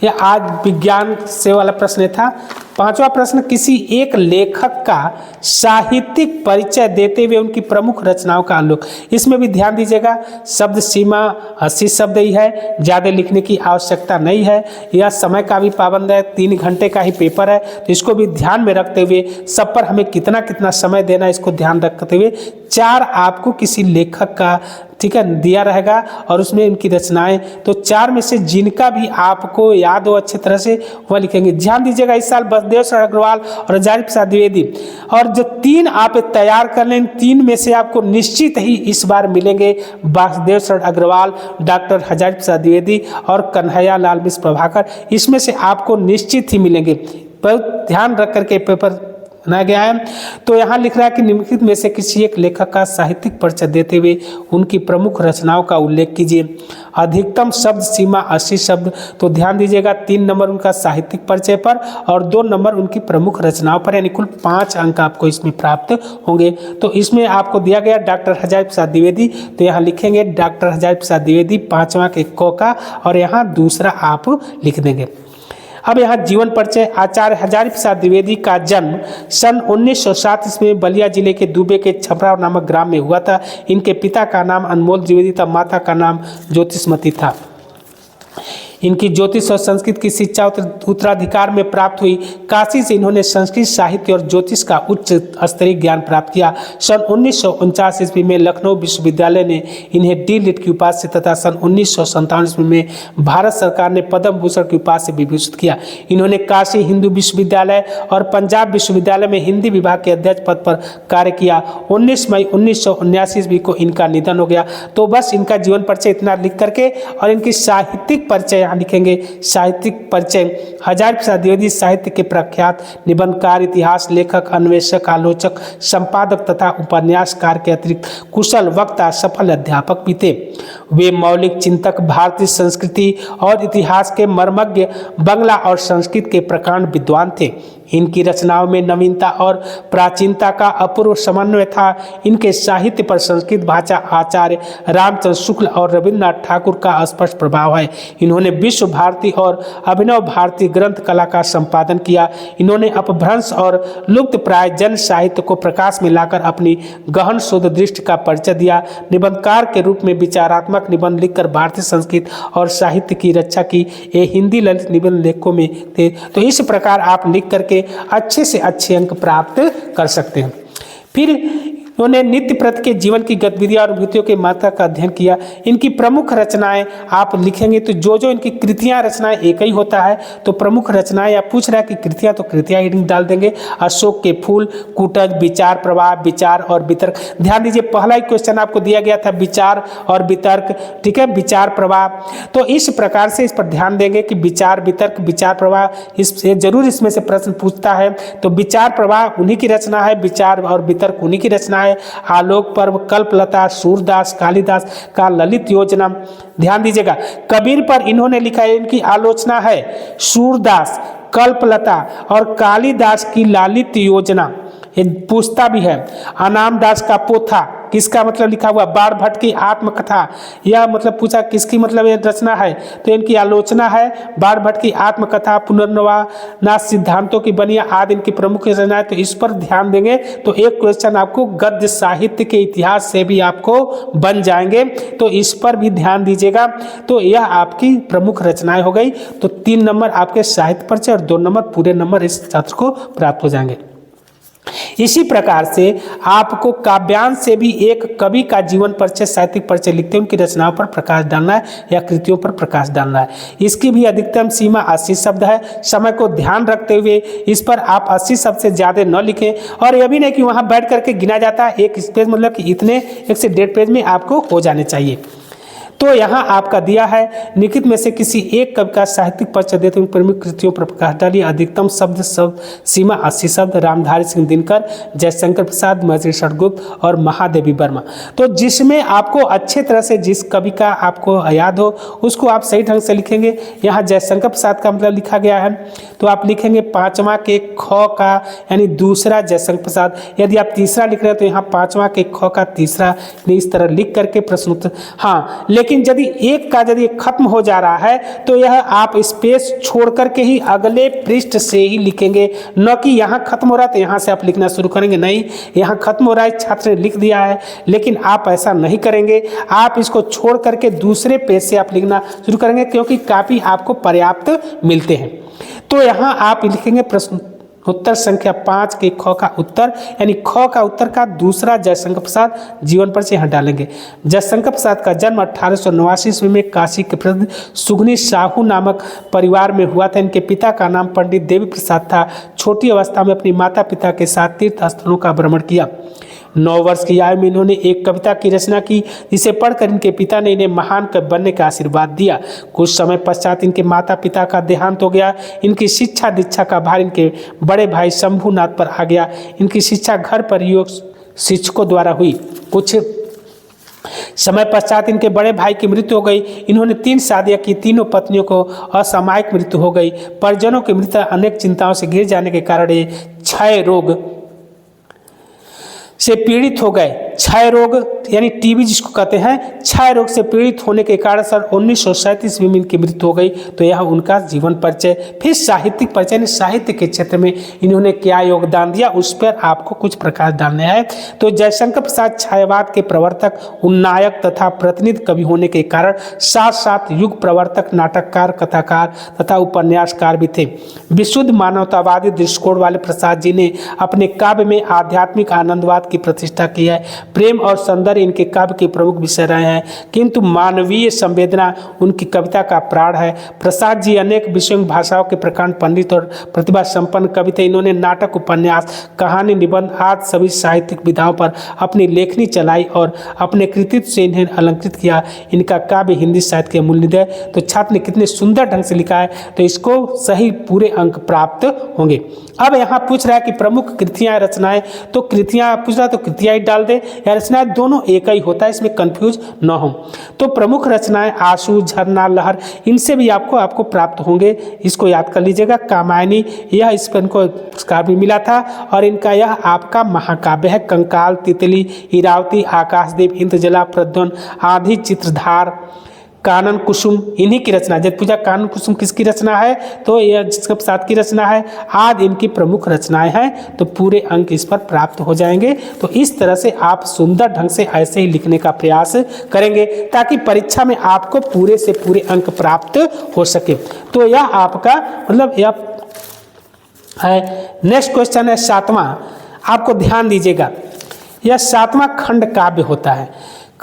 यह आज विज्ञान से वाला प्रश्न था। 5वां प्रश्न, किसी एक लेखक का साहित्यिक परिचय देते हुए उनकी प्रमुख रचनाओं का अवलोकन। इसमें भी ध्यान दीजिएगा, शब्द सीमा 80 शब्द ही है, ज़्यादा लिखने की आवश्यकता नहीं है। यह समय का भी पाबंद है, 3 घंटे का ही पेपर है, तो इसको भी ध्यान में रखते हुए सब पर हमें कितना कितना समय देना है इसको ध्यान रखते हुए 4 आपको किसी लेखक का, ठीक है, दिया रहेगा और उसमें उनकी रचनाएं, तो 4 में से जिनका भी आपको याद हो अच्छे तरह से वह लिखेंगे। ध्यान दीजिएगा, इस साल बसदेव शरण अग्रवाल और हजारी प्रसाद द्विवेदी, और जो 3 आप तैयार कर लें, 3 में से आपको निश्चित ही इस बार मिलेंगे बसदेव शरण अग्रवाल, डॉक्टर हजारी प्रसाद द्विवेदी और कन्हैया लाल मिश्र प्रभाकर। इसमें से आपको निश्चित ही मिलेंगे, बहुत ध्यान रख करके पेपर बनाया गया है। तो यहाँ लिख रहा है कि निम्नलिखित में से किसी एक लेखक का साहित्यिक परिचय देते हुए उनकी प्रमुख रचनाओं का उल्लेख कीजिए। अधिकतम शब्द सीमा 80 शब्द, तो ध्यान दीजिएगा 3 नंबर उनका साहित्यिक परिचय पर और 2 नंबर उनकी प्रमुख रचनाओं पर, यानी कुल 5 अंक आपको इसमें प्राप्त होंगे। तो इसमें आपको दिया गया डॉक्टर हजारी प्रसाद द्विवेदी, तो यहाँ लिखेंगे डॉक्टर हजारी प्रसाद द्विवेदी 5वां के क का, और यहाँ दूसरा आप लिख देंगे। अब यहाँ जीवन परिचय। आचार्य हजारी प्रसाद द्विवेदी का जन्म सन 1907 ईस्वी में बलिया जिले के दुबे के छपरा नामक ग्राम में हुआ था। इनके पिता का नाम अनमोल द्विवेदी था, माता का नाम ज्योतिषमती था। इनकी ज्योतिष और संस्कृत की शिक्षा उत्तराधिकार में प्राप्त हुई। काशी से इन्होंने संस्कृत साहित्य और ज्योतिष का उच्च स्तरीय ज्ञान प्राप्त किया। सन 1949 ईस्वी में लखनऊ विश्वविद्यालय ने इन्हें डी.लिट की उपाधि से तथा सन 1957 ईस्वी में भारत सरकार ने पद्म भूषण की उपाधि से विभूषित किया। इन्होंने काशी हिंदू विश्वविद्यालय और पंजाब विश्वविद्यालय में हिंदी विभाग के अध्यक्ष पद पर कार्य किया। 19 मई 1979 ईस्वी को इनका निधन हो गया। तो बस इनका जीवन परिचय इतना लिख करके, और इनकी साहित्यिक परिचय लिखेंगे। साहित्यिक परिचय, हजारी प्रसाद द्विवेदी साहित्य के प्रख्यात निबंधकार, इतिहास लेखक, अन्वेषक, आलोचक, संपादक तथा उपन्यासकार के अतिरिक्त कुशल वक्ता, सफल अध्यापक भी थे। वे मौलिक चिंतक, भारतीय संस्कृति और इतिहास के मर्मज्ञ, बंगला और संस्कृत के प्रकांड विद्वान थे। इनकी रचनाओं में नवीनता और प्राचीनता का अपूर्व समन्वय था। इनके साहित्य पर संस्कृत भाषा आचार्य रामचंद्र शुक्ल और रविन्द्रनाथ ठाकुर का स्पष्ट प्रभाव है। इन्होंने विश्व भारती और अभिनव भारती ग्रंथ कला का संपादन किया। इन्होंने अपभ्रंश और लुप्त प्राय जन साहित्य को प्रकाश में लाकर अपनी गहन शोध दृष्टि का परिचय दिया। निबंधकार के रूप में विचारात्मक निबंध लिखकर भारतीय संस्कृत और साहित्य की रक्षा की। ये हिंदी ललित निबंध लेखकों में थे। तो इस प्रकार आप लिख करके अच्छे से अच्छे अंक प्राप्त कर सकते हैं। फिर उन्होंने नित्य प्रति के जीवन की गतिविधियां और अनुभूतियों के महत्व का अध्ययन किया। इनकी प्रमुख रचनाएं आप लिखेंगे, तो जो इनकी कृतियां रचनाएं एक ही होता है, तो प्रमुख रचनाएं आप पूछ रहा है कि कृतियां, तो कृतियां ही डाल देंगे। अशोक के फूल, कूटज, विचार प्रवाह, विचार और वितर्क। ध्यान दीजिए, पहला ही क्वेश्चन आपको दिया गया था विचार और वितर्क, ठीक है, विचार प्रवाह। तो इस प्रकार से इस पर ध्यान देंगे कि विचार, वितर्क, विचार प्रवाह, इससे जरूर इसमें से प्रश्न पूछता है। तो विचार प्रवाह उन्हीं की रचना है, विचार और वितर्क उन्हीं की रचना है। रचनाएं आलोक पर्व, कल्पलता, सूरदास, कालिदास का ललित योजना। ध्यान दीजिएगा, कबीर पर इन्होंने लिखा है, इनकी आलोचना है सूरदास, कल्पलता और कालिदास की ललित योजना। ये पूछता भी है। अनामदास का पोथा, किसका मतलब लिखा हुआ, बाणभट्ट की आत्मकथा। यह मतलब पूछा किसकी मतलब ये रचना है, तो इनकी आलोचना है बाणभट्ट की आत्मकथा, पुनर्नवानाथ सिद्धांतों की बनिया आदि इनकी प्रमुख रचनाएं। तो इस पर ध्यान देंगे तो एक क्वेश्चन आपको गद्य साहित्य के इतिहास से भी आपको बन जाएंगे, तो इस पर भी ध्यान दीजिएगा। तो यह आपकी प्रमुख रचनाएं हो गई। तो 3 नंबर आपके साहित्य परिचय और 2 नंबर पूरे नंबर इस छात्र को प्राप्त हो जाएंगे। इसी प्रकार से आपको काव्यांश से भी एक कवि का जीवन परिचय, साहित्यिक परिचय लिखते हैं, उनकी रचनाओं पर प्रकाश डालना है या कृतियों पर प्रकाश डालना है। इसकी भी अधिकतम सीमा 80 शब्द है। समय को ध्यान रखते हुए इस पर आप 80 शब्द से ज़्यादा न लिखें। और यह भी नहीं कि वहाँ बैठ करके गिना जाता है एक पेज, मतलब कि इतने 1 से 1.5 पेज में आपको हो जाने चाहिए। तो यहाँ आपका दिया है, निम्नलिखित में से किसी एक कवि का साहित्यिक परिचय देते हुए प्रमुख कृतियों पर प्रकाश डालिए। अधिकतम शब्द सीमा 80 शब्द। रामधारी सिंह दिनकर, जयशंकर प्रसाद, महर्षि षटगुप्त और महादेवी वर्मा। तो जिसमें आपको अच्छे तरह से जिस कवि का आपको याद हो उसको आप सही ढंग से लिखेंगे। यहाँ जयशंकर प्रसाद का मतलब लिखा गया है, तो आप लिखेंगे 5वां के ख का, यानी दूसरा जयशंकर प्रसाद। यदि आप तीसरा लिख रहे हैं तो यहाँ 5वां के ख का तीसरा, इस तरह लिख करके प्रश्न उत्तर। हाँ, लेकिन यदि एक का यदि खत्म हो जा रहा है तो यह आप स्पेस छोड़ करके ही अगले पृष्ठ से ही लिखेंगे, न कि यहाँ खत्म हो रहा है तो यहाँ से आप लिखना शुरू करेंगे। नहीं, यहाँ खत्म हो रहा है, छात्र ने लिख दिया है, लेकिन आप ऐसा नहीं करेंगे। आप इसको छोड़ करके दूसरे पेज से आप लिखना शुरू करेंगे, क्योंकि काफी आपको पर्याप्त मिलते हैं। तो यहाँ आप लिखेंगे प्रश्न उत्तर संख्या 5 के ख का उत्तर, यानी ख का उत्तर का दूसरा जयशंकर प्रसाद जीवन परिचय यहाँ डालेंगे। जयशंकर प्रसाद का जन्म 1889 ईस्वी में काशी के प्रसिद्ध सुगनी साहू नामक परिवार में हुआ था। इनके पिता का नाम पंडित देवी प्रसाद था। छोटी अवस्था में अपनी माता पिता के साथ तीर्थ स्थलों का भ्रमण किया। 9 वर्ष की आयु में इन्होंने एक कविता की रचना की, जिसे पढ़कर इनके पिता ने इन्हें महान कवि बनने का आशीर्वाद दिया। कुछ समय पश्चात इनके माता पिता का देहांत हो गया। इनकी शिक्षा दीक्षा का भार इनके बड़े भाई शंभुनाथ पर आ गया। इनकी शिक्षा घर पर योग शिक्षकों द्वारा हुई। कुछ समय पश्चात इनके बड़े भाई की मृत्यु हो गई। इन्होंने 3 शादियां की। तीनों पत्नियों को असामयिक मृत्यु हो गई। परिजनों की मृत्यु अनेक चिंताओं से घिर जाने के कारण ये क्षय रोग से पीड़ित हो गए। क्षय रोग यानी टीबी जिसको कहते हैं, क्षय रोग से पीड़ित होने के कारण सन 1937 ईस्वी में इनकी मृत्यु हो गई। तो यह उनका जीवन परिचय। फिर साहित्यिक परिचय, यानी साहित्य के क्षेत्र में इन्होंने क्या योगदान दिया उस पर आपको कुछ प्रकाश डालने हैं। तो जयशंकर प्रसाद छायावाद के प्रवर्तक, उन्नायक तथा प्रतिनिधि कवि होने के कारण साथ साथ युग प्रवर्तक, नाटककार, कथाकार तथा उपन्यासकार भी थे। विशुद्ध मानवतावादी दृष्टिकोण वाले प्रसाद जी ने अपने काव्य में आध्यात्मिक आनंदवाद की प्रतिष्ठा की है। प्रेम और सौंदर्य इनके काव्य के प्रमुख विषय रहे हैं, किंतु मानवीय संवेदना उनकी कविता का प्राण है। प्रसाद जी अनेक विषयों में भाषाओं के प्रकांड पंडित और प्रतिभा संपन्न कवि थे। इन्होंने नाटक, उपन्यास, कहानी, निबंध आदि सभी साहित्यिक विधाओं पर अपनी लेखनी चलाई और अपने कृतित्व से इन्हें अलंकृत किया। इनका काव्य हिंदी साहित्य के मूलनिधि। तो छात्र ने कितने सुंदर ढंग से लिखा है, तो इसको सही पूरे अंक प्राप्त होंगे। अब यहाँ पूछ रहा है कि प्रमुख कृतियां रचनाएं, तो कृतियां पूछ रहा है तो कृतियां ही डाल दे या रचनाएं, दोनों एक ही होता है, इसमें कंफ्यूज न हो। तो प्रमुख रचनाएं आंसू, झरना, लहर, इनसे भी आपको प्राप्त होंगे। इसको याद कर लीजिएगा। कामायनी, यह इस पर इनको पुरस्कार भी मिला था और इनका यह आपका महाकाव्य है। कंकाल, तितली, इरावती, आकाशदीप, इंद्रजला, प्रद्युम्न, आधी, चित्रधार, कानन कुसुम, इन्हीं की रचना। जब पूछा कानन कुसुम किसकी रचना है, तो यह जयशंकर प्रसाद की रचना है। आदि इनकी प्रमुख रचनाएं हैं। तो पूरे अंक इस पर प्राप्त हो जाएंगे। तो इस तरह से आप सुंदर ढंग से ऐसे ही लिखने का प्रयास करेंगे ताकि परीक्षा में आपको पूरे से पूरे अंक प्राप्त हो सके। तो यह आपका मतलब यह है। नेक्स्ट क्वेश्चन है 7वां। आपको ध्यान दीजिएगा, यह 7वां खंड काव्य होता है।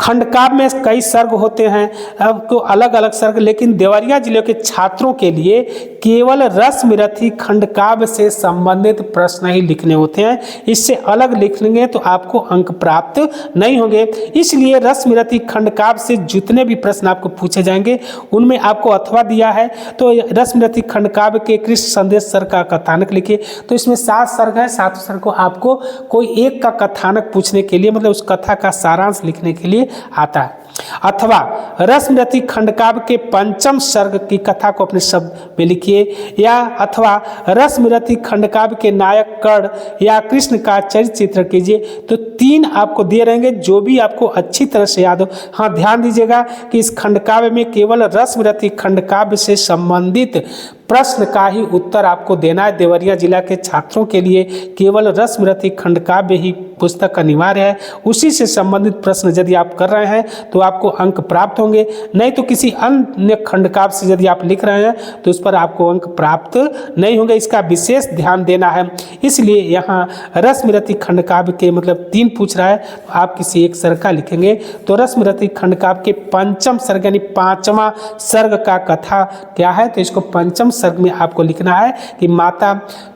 खंडकाव्य में कई सर्ग होते हैं, अब तो अलग अलग सर्ग, लेकिन देवरिया जिले के छात्रों के लिए केवल रश्मिरथी खंडकाव्य से संबंधित प्रश्न ही लिखने होते हैं। इससे अलग लिखेंगे तो आपको अंक प्राप्त नहीं होंगे। इसलिए रश्मिरथी खंडकाव्य से जितने भी प्रश्न आपको पूछे जाएंगे उनमें आपको अथवा दिया है। तो रश्मिरथी खंडकाव्य के कृष्ण संदेश सर का कथानक लिखिए। तो इसमें 7 सर्ग है, 7 सर्ग को आपको कोई एक का कथानक पूछने के लिए, मतलब उस कथा का सारांश लिखने के लिए आता है। अथवा रश्मिरथी खंडकाव्य के 5वें सर्ग की कथा को अपने शब्द में लिखिए, या अथवा रश्मिरथी खंडकाव्य के नायक कर्ण या कृष्ण का चरित्र चित्र कीजिए। तो 3 आपको दिए रहेंगे, जो भी आपको अच्छी तरह से याद हो। हाँ, ध्यान दीजिएगा कि इस खंडकाव्य में केवल रश्मिरथी खंडकाव्य से संबंधित प्रश्न का ही उत्तर आपको देना है। देवरिया जिला के छात्रों के लिए केवल रश्मिरथी खंडकाव्य ही पुस्तक अनिवार्य है। उसी से संबंधित प्रश्न यदि आप कर रहे हैं तो आपको अंक प्राप्त होंगे, नहीं तो किसी अन्य खंडकाव्य से यदि आप लिख रहे हैं तो उस पर आपको अंक प्राप्त नहीं होंगे। इसका विशेष ध्यान देना है। इसलिए यहाँ रश्मिरथी खंडकाव्य के मतलब 3 पूछ रहा है, तो आप किसी एक सर्ग का लिखेंगे। तो रश्मिरथी खंडकाव्य के 5वें सर्ग यानी 5वां सर्ग का कथा क्या है, तो इसको 5वें सर्ग में आपको लिखना है कि माता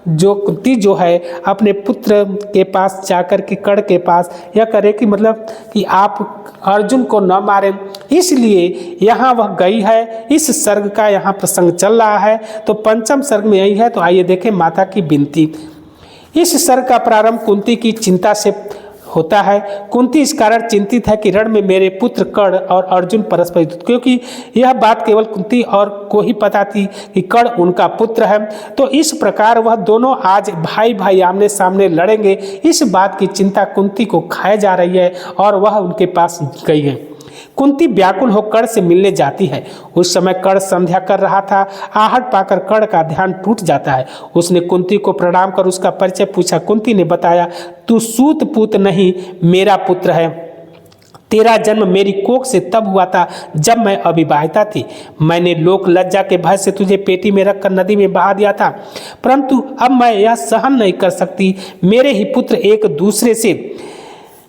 कुंती जो है अपने पुत्र के पास जाकर के कर्ण के पास यह करे कि मतलब कि आप अर्जुन को न मारें, इसलिए यहाँ वह गई है। इस सर्ग का यहाँ प्रसंग चल रहा है। तो 5वें सर्ग में यही है। तो आइए देखें माता की विनती। इस सर्ग का प्रारंभ कुंती की चिंता से होता है। कुंती इस कारण चिंतित है कि रण में मेरे पुत्र कर्ण और अर्जुन परस्पर युद्ध, क्योंकि यह बात केवल कुंती और को ही पता थी कि कर्ण उनका पुत्र है। तो इस प्रकार वह दोनों आज भाई भाई आमने सामने लड़ेंगे। इस बात की चिंता कुंती को खाए जा रही है और वह उनके पास गई है। कुंती व्याकुल हो कर्ण से मिलने जाती है। उस समय कर्ण संध्या कर रहा था। आहट पाकर कर्ण का ध्यान टूट जाता है। उसने कुंती को प्रणाम कर उसका परिचय पूछा। कुंती ने बताया, तू सूत पुत्र नहीं, मेरा पुत्र है। तेरा जन्म मेरी कोख से तब हुआ था जब मैं अविवाहिता थी। मैंने लोक लज्जा के भय से तुझे पेटी में रखकर नदी में बहा दिया था, परंतु अब मैं यह सहन नहीं कर सकती। मेरे ही पुत्र एक दूसरे से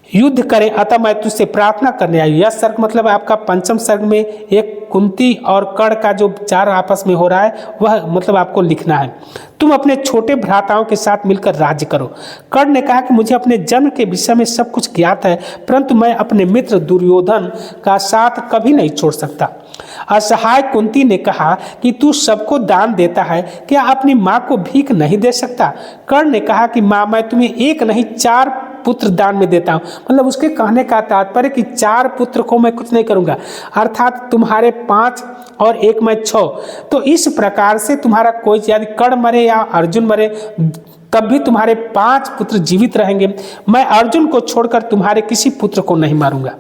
युद्ध करें, अतः मैं तुझसे प्रार्थना करने आई। यह सर्ग मतलब आपका 5वें सर्ग में एक कुंती और कर्ण का जो विचार आपस में हो रहा है वह मतलब आपको लिखना है। तुम अपने छोटे भ्राताओं के साथ मिलकर राज्य करो। कर्ण ने कहा कि मुझे अपने जन्म के विषय में सब कुछ ज्ञात है, परंतु मैं अपने मित्र दुर्योधन का साथ कभी नहीं छोड़ सकता। असहाय कुंती ने कहा कि तू सबको दान देता है, क्या अपनी माँ को भीख नहीं दे सकता? कर्ण ने कहा कि माँ, मैं तुम्हें एक नहीं 4 पुत्र दान में देता हूँ। मतलब उसके कहने का तात्पर्य कि 4 पुत्र को मैं कुछ नहीं करूँगा, अर्थात तुम्हारे 5 और 1 में 6। तो इस प्रकार से तुम्हारा कोई, यदि कर्ण मरे या अर्जुन मरे तब भी तुम्हारे 5 पुत्र जीवित रहेंगे। मैं अर्जुन को छोड़कर तुम्हारे किसी पुत्र को नहीं मारूंगा।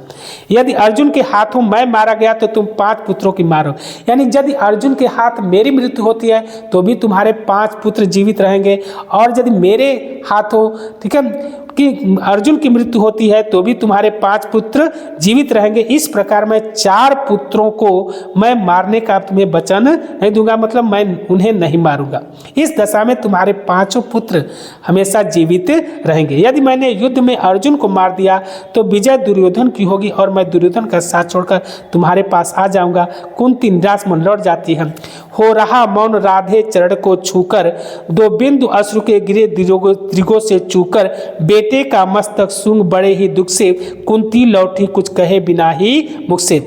यदि अर्जुन के हाथों मैं मारा गया तो तुम 5 पुत्रों की मारो। यानी यदि अर्जुन के हाथ मेरी मृत्यु होती है तो भी तुम्हारे 5 पुत्र जीवित रहेंगे, और यदि मेरे हाथों, ठीक है, कि अर्जुन की मृत्यु होती है तो भी तुम्हारे 5 पुत्र जीवित रहेंगे। इस प्रकार मैं 4 पुत्रों को मैं मारने का तुम्हें वचन नहीं दूंगा, मतलब मैं उन्हें नहीं मारूंगा। इस दशा में तुम्हारे 5 पुत्र हमेशा जीवित रहेंगे। यदि मैंने युद्ध में अर्जुन को मार दिया तो विजय दुर्योधन की होगी और मैं दुर्योधन का साथ छोड़कर तुम्हारे पास आ जाऊंगा। कुंती निराश मन लौट जाती है। हो रहा मौन राधे चरण को छूकर, 2 बिंदु अश्रु के गिरे दृगों से चूकर, बेटे का मस्तक सूंघ बड़े ही दुख से, कुंती लौटी कुछ कहे बिना ही मुख से।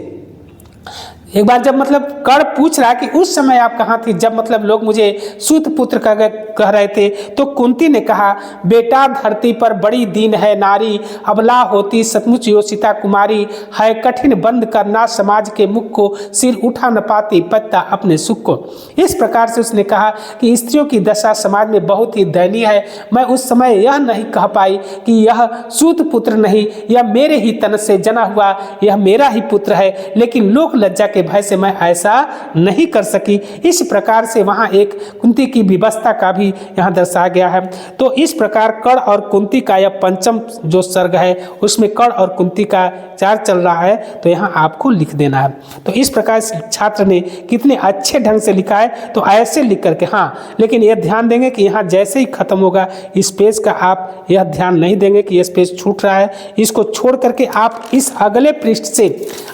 एक बार जब मतलब कर्ण पूछ रहा कि उस समय आप कहाँ थी जब मतलब लोग मुझे सूत पुत्र कह रहे थे, तो कुंती ने कहा, बेटा धरती पर बड़ी दीन है नारी, अबला होती सचमुच योषिता कुमारी, है कठिन बंद करना समाज के मुख को, सिर उठा न पाती पत्ता अपने सुख को। इस प्रकार से उसने कहा कि स्त्रियों की दशा समाज में बहुत ही दयनीय है। मैं उस समय यह नहीं कह पाई कि यह सूत पुत्र नहीं, यह मेरे ही तन से जना हुआ, यह मेरा ही पुत्र है, लेकिन लोक लज्जा के भय से मैं ऐसा नहीं कर सकी। इस प्रकार से वहाँ एक कुंती की व्यवस्था का भी यहाँ दर्शाया गया है। तो इस प्रकार कर्ण और कुंती का यह पंचम जो सर्ग है उसमें कर्ण और कुंती का विचार चल रहा है, तो यहाँ आपको लिख देना है। तो इस प्रकार छात्र ने कितने अच्छे ढंग से लिखा है, तो ऐसे लिख करके, हाँ लेकिन यह ध्यान देंगे कि यहाँ जैसे ही खत्म होगा इस पेज का आप यह ध्यान नहीं देंगे कि इस पेज छूट रहा है, इसको छोड़ करके आप इस अगले पृष्ठ से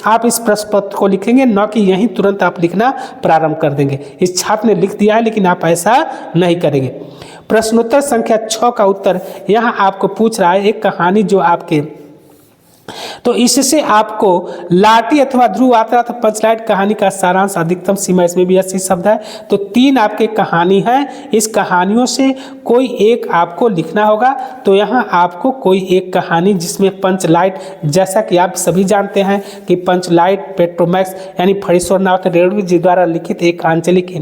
आप इस प्रश्न पत्र को लिखेंगे, न कि यहीं तुरंत आप लिखना प्रारंभ कर देंगे। इस छात्र ने लिख दिया है लेकिन आप ऐसा नहीं करेंगे। प्रश्नोत्तर संख्या 6 का उत्तर यहाँ आपको पूछ रहा है, एक कहानी जो आपके, तो इससे आपको लाठी अथवा ध्रुव आत्रा अथवा पंचलाइट कहानी का सारांश अधिकतम सीमा, इसमें भी ऐसी शब्द है। तो 3 आपके कहानी है, इस कहानियों से कोई एक आपको लिखना होगा। तो यहाँ आपको कोई एक कहानी जिसमें पंचलाइट, जैसा कि आप सभी जानते हैं कि पंचलाइट पेट्रोमैक्स यानी फणीश्वर नाथ रेणु जी द्वारा लिखित एक आंचलिक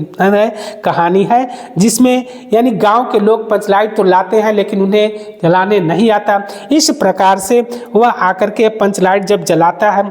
कहानी है, जिसमें यानी गाँव के लोग पंचलाइट तो लाते हैं लेकिन उन्हें जलाने नहीं आता। इस प्रकार से वह आकर के पंचलाइट जब जलाता है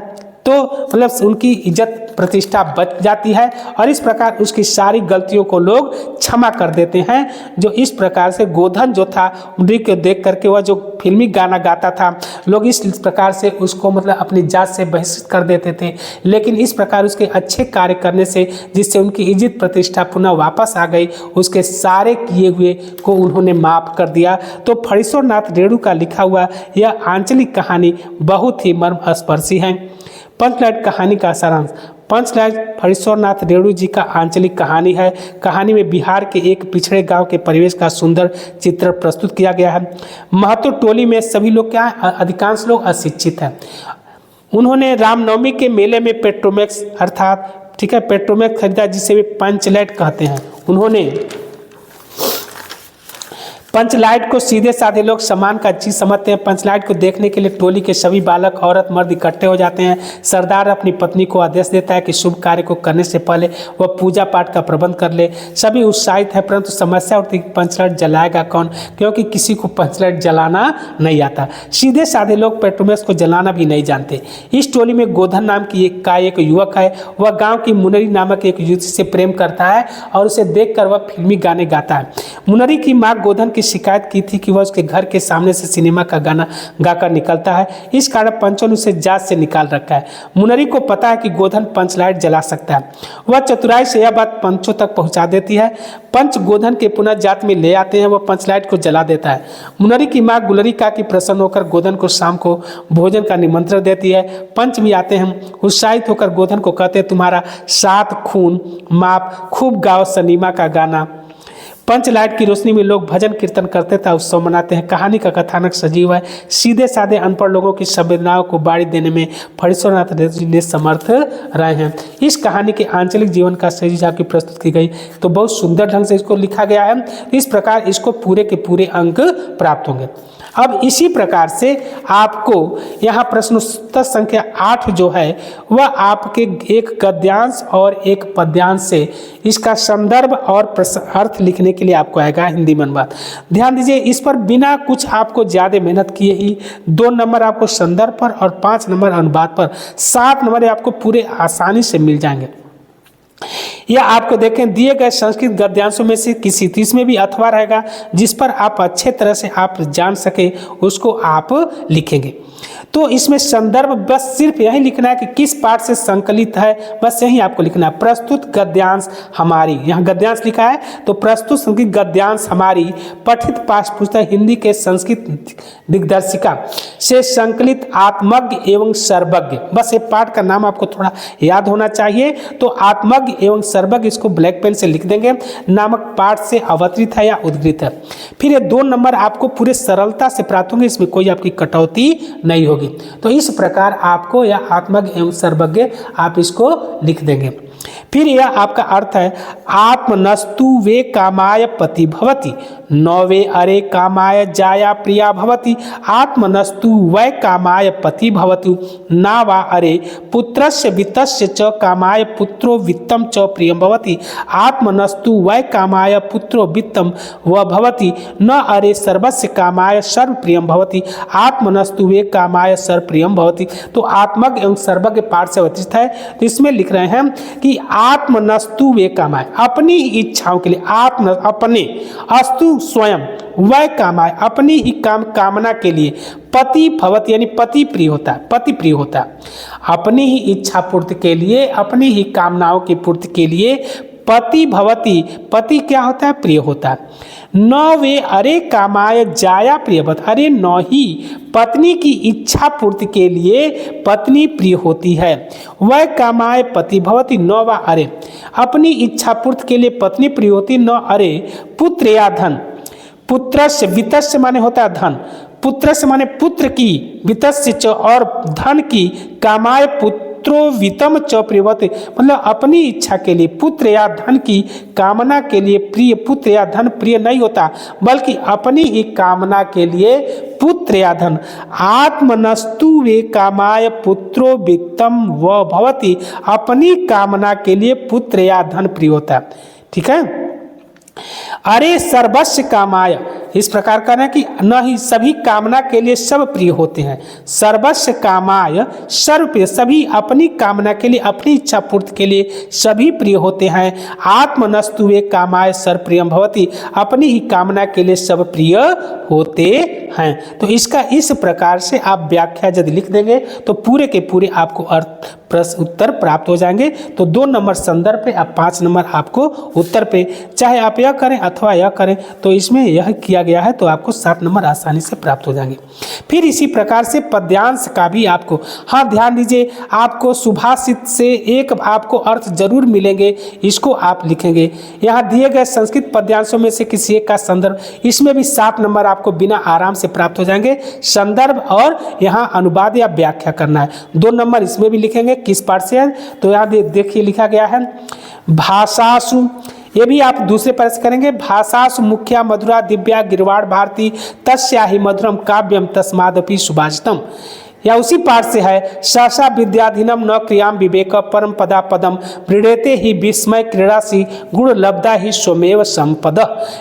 तो मतलब उनकी इज्जत प्रतिष्ठा बच जाती है और इस प्रकार उसकी सारी गलतियों को लोग क्षमा कर देते हैं। जो इस प्रकार से गोधन जो था उन्हीं को देख करके वह जो फिल्मी गाना गाता था, लोग इस प्रकार से उसको मतलब अपनी जात से बहिष्कृत कर देते थे, लेकिन इस प्रकार उसके अच्छे कार्य करने से जिससे उनकी इज्जत प्रतिष्ठा पुनः वापस आ गई, उसके सारे किए हुए को उन्होंने माफ कर दिया। तो फणीश्वर नाथ रेणु का लिखा हुआ यह आंचलिक कहानी बहुत ही मर्मस्पर्शी है। पंचलाइट कहानी का सारांश, पंचलाइट फणीश्वर नाथ रेणु जी का आंचलिक कहानी है। कहानी में बिहार के एक पिछड़े गांव के परिवेश का सुंदर चित्र प्रस्तुत किया गया है। महतो टोली में सभी लोग क्या है, अधिकांश लोग अशिक्षित हैं। उन्होंने रामनवमी के मेले में पेट्रोमैक्स अर्थात ठीक है पेट्रोमैक्स खरीदा, जिसे भी पंचलाइट कहते हैं। उन्होंने पंचलाइट को सीधे साधे लोग सम्मान का चीज समझते हैं। पंचलाइट को देखने के लिए टोली के सभी बालक औरत मर्द इकट्ठे हो जाते हैं। सरदार अपनी पत्नी को आदेश देता है कि शुभ कार्य को करने से पहले वह पूजा पाठ का प्रबंध कर ले। सभी उत्साहित है, परंतु समस्या होती है कि पंचलाइट जलाएगा कौन, क्योंकि किसी को पंचलाइट जलाना नहीं आता। सीधे साधे लोग पेट्रोमैक्स को जलाना भी नहीं जानते। इस टोली में गोधन नाम की एक युवक है। वह गाँव की मुनरी नामक एक युवती से प्रेम करता है और उसे देख कर वह फिल्मी गाने गाता है। मुनरी की माँ गोधन की शिकायत की थी कि वह उसके घर के सामने से सिनेमा का गाना गाकर निकलता है, इस कारण पंचों ने उसे जात से निकाल रखा है। मुनरी को पता है कि गोधन पंचलाइट जला सकता है। वह चतुराई से यह बात पंचों तक पहुंचा देती है। पंच गोधन के पुनः जात में ले आते हैं, वह पंचलाइट को जला देता है। मुनरी की माँ गुलरिका की प्रसन्न होकर गोधन को शाम को भोजन का निमंत्रण देती है। पंच भी आते हैं, उत्साहित होकर गोधन को कहते हैं तुम्हारा 7 खून माफ, खूब गाओ सनीमा का गाना। पंचलाइट की रोशनी में लोग भजन कीर्तन करते था, उत्सव मनाते हैं। कहानी का कथानक सजीव है। सीधे साधे अनपढ़ लोगों की संवेदनाओं को बाड़ी देने में फणीश्वर नाथ रेणु जी ने समर्थ रहे हैं। इस कहानी के आंचलिक जीवन का सही झांकी प्रस्तुत की गई, तो बहुत सुंदर ढंग से इसको लिखा गया है। इस प्रकार इसको पूरे के पूरे अंक प्राप्त होंगे। अब इसी प्रकार से आपको यहाँ प्रश्नोत्तर संख्या 8 जो है वह आपके एक गद्यांश और एक पद्यांश से इसका संदर्भ और अर्थ लिखने के लिए आपको आएगा हिंदी में अनुवाद। ध्यान दीजिए, इस पर बिना कुछ आपको ज़्यादा मेहनत किए ही 2 नंबर आपको संदर्भ पर और 5 नंबर अनुवाद पर, 7 नंबर आपको पूरे आसानी से मिल जाएंगे। या आपको देखें दिए गए संस्कृत गद्यांशों में से किसी तीस में भी अथवा रहेगा, जिस पर आप अच्छे तरह से आप जान सके उसको आप लिखेंगे। तो इसमें संदर्भ बस सिर्फ यही लिखना है कि किस पाठ से संकलित है, बस यही आपको लिखना है। प्रस्तुत गद्यांश हमारी, यहाँ गद्यांश लिखा है तो प्रस्तुत संस्कृत गद्यांश हमारी पठित पाठ्य पुस्तक हिंदी के संस्कृत दिग्दर्शिका से संकलित आत्मज्ञ एवं सर्वज्ञ, बस ये पाठ का नाम आपको थोड़ा याद होना चाहिए। तो आत्मज्ञ एवं सर्वज्ञ इसको ब्लैक पेन से लिख देंगे, नामक पाठ से अवतरित है या उद्गृत है। फिर ये 2 नंबर आपको पूरे सरलता से प्राप्त होंगे, इसमें कोई आपकी कटौती नहीं होगी। तो इस प्रकार आपको यह आत्मज्ञ एवं सर्वज्ञ आप इसको लिख देंगे। फिर यह आपका अर्थ है आत्मनस्तु वे कामाय पति भवति, नौवे अरे कामाय जाया प्रिया भवति आत्मनस्तु वै कामाय पति भवतु नावा अरे पुत्रस्य वित्तस्य च कामाय पुत्रो वित्तं च प्रियं भवति आत्मनस्तु वै कामाय पुत्रो वित्तं व भवति न अरे सर्वस्य कामाय सर्व प्रियं भवति आत्मनस्तु वे कामाय सर्व प्रियं भवति। तो आत्मज्ञ एवं सर्वज्ञ पाठ से अवतरित है। तो इसमें लिख रहे हैं कि आत्मनस्तु वे कामाय, अपनी इच्छाओं के लिए, आत्म अपने, अस्तु स्वयं, वह कामाय अपनी ही कामना के लिए, पति भवति यानी पति प्रिय होता है, पति प्रिय होता है। अपनी ही इच्छा पूर्ति के लिए, अपनी ही कामनाओं की पूर्ति के लिए पति भवति, पति क्या होता है? प्रिय होता है। न वे अरे कामाय जाया प्रियवत, अरे न ही पत्नी की इच्छा पूर्ति के लिए पत्नी प्रिय होती है। वह कामाय पति भवति न वा अरे, अपनी इच्छा पूर्ति के लिए पत्नी प्रिय होती, न अरे पुत्र या धन, पुत्रस्य वित्तस्य माने होता है धन, पुत्र से माने पुत्र की, वित्तस्य च और धन की, कामाय पुत्रो वित्तम च प्रियवत, मतलब अपनी इच्छा के लिए पुत्र या धन की कामना के लिए प्रिय पुत्र या धन प्रिय नहीं होता, बल्कि अपनी ही कामना के लिए पुत्र या धन। आत्मनस्तु वे कामाय पुत्रो वित्तम व भवति, अपनी कामना के लिए पुत्र या धन प्रिय होता है। ठीक है। अरे सर्वस्व कामाय, इस प्रकार का ना कि न ही सभी कामना के लिए सब प्रिय होते हैं। सर्वस्व कामाय सर्व प्रिय, सभी अपनी कामना के लिए, अपनी इच्छा पूर्ति के लिए सभी प्रिय होते हैं। आत्मनस्तु वे कामाय सर्व प्रियम भवति, अपनी ही कामना के लिए सब प्रिय होते हैं। तो इसका इस प्रकार से आप व्याख्या यदि लिख देंगे तो पूरे के पूरे आपको अर्थ प्रश्न उत्तर प्राप्त हो जाएंगे। तो 2 नंबर संदर्भ पे, अब 5 नंबर आपको उत्तर पे, चाहे आप यह करें अथवा यह करें, तो इसमें यह किया गया है तो आपको 7 नंबर आसानी से प्राप्त हो जाएंगे। फिर इसी प्रकार से पद्यांश का भी आपको, हाँ ध्यान दीजिए, आपको सुभाषित से एक आपको अर्थ जरूर मिलेंगे, इसको आप लिखेंगे। यहाँ दिए गए संस्कृत पद्यांशों में से किसी एक का संदर्भ, इसमें भी 7 नंबर आपको बिना आराम से प्राप्त हो जाएंगे। संदर्भ और यहाँ अनुवाद या व्याख्या करना है। 2 नंबर इसमें भी लिखेंगे, किस पाठ से है, तो यहाँ देखिए लिखा गया है भाषासु, ये भी आप दूसरे पर से करेंगे। भाषासु मुख्या मधुरा दिव्या गिरवाड़ भारती तस्या ही मधुरम काव्यम तस्मादपि सुभाषितम, या उसी पाठ से है सहसा विद्याधीनम न क्रियाम विवेक परम पदा पदम वृणेते ही विस्मय क्रीड़ासी गुण लब्धा ही स्वमेव संपद।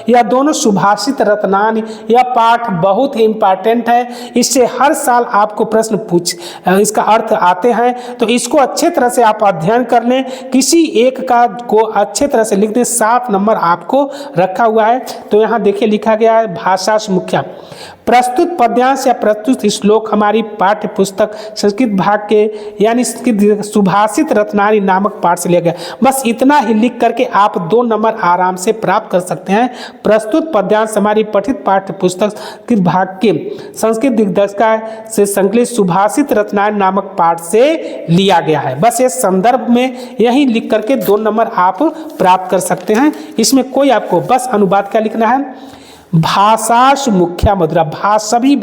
यह दोनों सुभाषित रत्नानि, यह पाठ बहुत ही इंपॉर्टेंट है, इससे हर साल आपको प्रश्न इसका अर्थ आते हैं, तो इसको अच्छे तरह से आप अध्ययन कर लें, किसी एक का को अच्छे तरह से लिख दें। 7 नंबर आपको रखा हुआ है। तो यहाँ देखिए लिखा गया है भाषा मुख्या, प्रस्तुत पद्यांश या प्रस्तुत श्लोक हमारी पाठ्य पुस्तक संस्कृत भाग के यानी सुभाषित रत्नानि नामक पाठ से लिया गया। बस इतना ही लिख करके आप 2 नंबर आराम से प्राप्त कर सकते हैं। प्रस्तुत पद्यांश हमारी पठित पाठ्य पुस्तक संस्कृत भाग के संस्कृत दिग्दर्शिका से संकलित सुभाषित रत्नानि नामक पाठ से लिया गया है। बस ये संदर्भ में यही लिख करके 2 नंबर आप प्राप्त कर सकते हैं। इसमें कोई आपको बस अनुवाद क्या लिखना है, भाषासु मुख्या मधुरा, सभी